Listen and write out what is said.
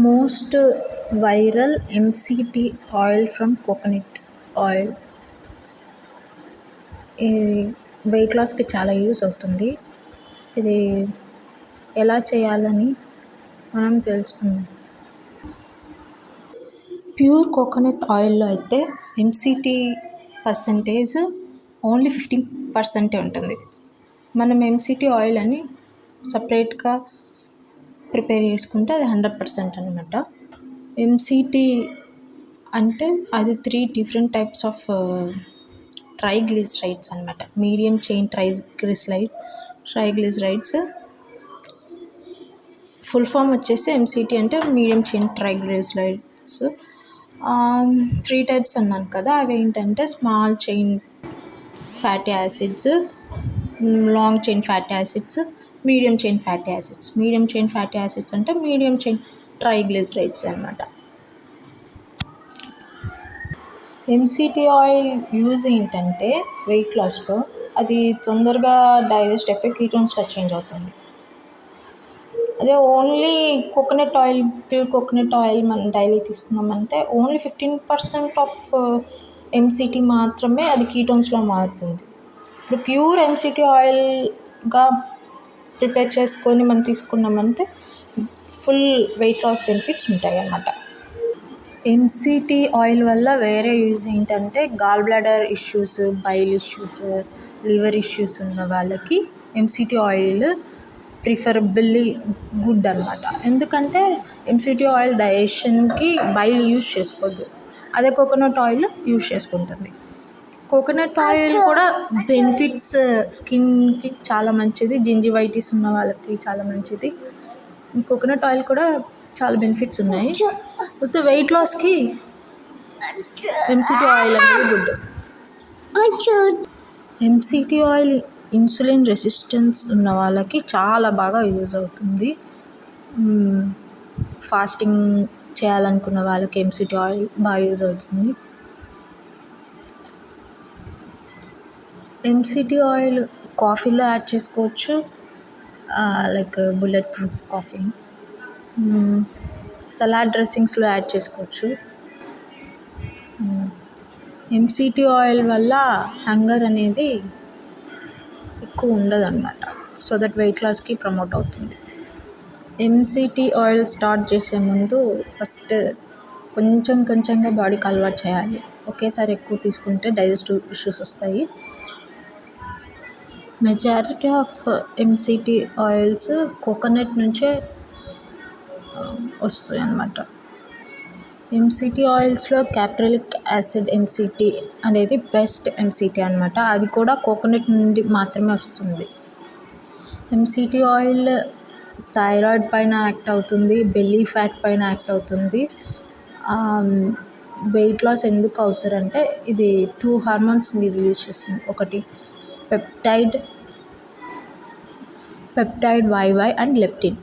Most viral MCT oil from coconut oil. ఇది wait లాస్కి చాలా యూస్ అవుతుంది. ఇది ఎలా చేయాలని మనం తెలుసుకుందాం. ప్యూర్ కోకోనట్ ఆయిల్లో అయితే ఎంసీటీ పర్సంటేజ్ ఓన్లీ 15% ఉంటుంది. మనం ఎంసీటీ ఆయిల్ అని సపరేట్గా ప్రిపేర్ చేసుకుంటే అది 100% అనమాట. ఎంసీటీ అంటే అది 3 డిఫరెంట్ టైప్స్ ఆఫ్ ట్రైగ్లిసరైడ్స్ అనమాట. Medium chain triglycerides. Full form వచ్చేసి ఎంసీటీ అంటే మీడియం చైన్ ట్రైగ్లిసరైడ్స్. 3 టైప్స్ అన్నాను కదా, అవి ఏంటంటే small chain fatty acids, long chain fatty acids, medium chain fatty acids. Medium chain fatty acids అంటే మీడియం చైన్ ట్రైగ్లిసరైడ్స్ అనమాట. MCT oil use ఏంటంటే weight లాస్లో అది తొందరగా డైజెస్ట్ అయిపోయి కీటోన్స్గా చేంజ్ అవుతుంది. అదే only coconut oil, pure coconut oil మనం డైలీ తీసుకున్నామంటే ఓన్లీ 15% ఆఫ్ ఎంసీటీ మాత్రమే అది కీటోన్స్లో మారుతుంది. ఇప్పుడు ప్యూర్ ఎంసీటీ ఆయిల్గా ప్రిపేర్ చేసుకొని మనం తీసుకున్నామంటే ఫుల్ వెయిట్ లాస్ బెనిఫిట్స్ ఉంటాయి అన్నమాట. ఎంసీటీ ఆయిల్ వల్ల వేరే యూజ్ ఏంటంటే gall bladder issues, bile issues, liver issues ఉన్న వాళ్ళకి ఎంసీటీ ఆయిల్ ప్రిఫరబుల్లీ గుడ్ అనమాట. ఎందుకంటే ఎంసీటీ ఆయిల్ డైజెషన్కి బైల్ యూజ్ చేసుకోదు, అదే కోకోనట్ ఆయిల్ యూజ్ చేసుకుంటుంది. కోకోనట్ ఆయిల్ కూడా బెనిఫిట్స్ స్కిన్కి చాలా మంచిది, జింజివైటిస్ ఉన్న వాళ్ళకి చాలా మంచిది. కోకోనట్ ఆయిల్ కూడా చాలా బెనిఫిట్స్ ఉన్నాయి. విత్ వెయిట్ లాస్కి ఎంసీటీ ఆయిల్ అనేది good. MCT oil insulin resistance ఉన్న వాళ్ళకి చాలా బాగా యూజ్ అవుతుంది. ఫాస్టింగ్ చేయాలనుకున్న వాళ్ళకి ఎంసీటీ ఆయిల్ బాగా యూజ్ అవుతుంది. ఎంసీటీ ఆయిల్ కాఫీలో యాడ్ చేసుకోవచ్చు, like bullet proof coffee. Salad డ్రెస్సింగ్స్లో యాడ్ చేసుకోవచ్చు. ఎంసీటీ ఆయిల్ వల్ల హంగర్ అనేది ఎక్కువ ఉండదు అన్నమాట. సో దట్ వెయిట్ లాస్కి ప్రమోట్ అవుతుంది. ఎంసీటీ ఆయిల్ స్టార్ట్ చేసే ముందు ఫస్ట్ కొంచెంగా బాడీకి అలవాటు చేయాలి. ఒకేసారి ఎక్కువ తీసుకుంటే డైజెస్టివ్ ఇష్యూస్ వస్తాయి. Majority of MCT oils coconut నుంచే వస్తాయి అన్నమాట. ఎంసీటీ ఆయిల్స్లో క్యాప్రిలిక్ యాసిడ్ ఎంసీటీ అనేది బెస్ట్ ఎంసీటీ అనమాట. అది కూడా కోకోనట్ నుండి మాత్రమే వస్తుంది. ఎంసీటీ ఆయిల్ థైరాయిడ్ పైన యాక్ట్ అవుతుంది, బెల్లీ ఫ్యాట్ పైన యాక్ట్ అవుతుంది. వెయిట్ లాస్ ఎందుకు అవుతారంటే ఇది 2 హార్మోన్స్ని రిలీజ్ చేస్తుంది. ఒకటి పెప్టైడ్ YY అండ్ లెప్టిన్.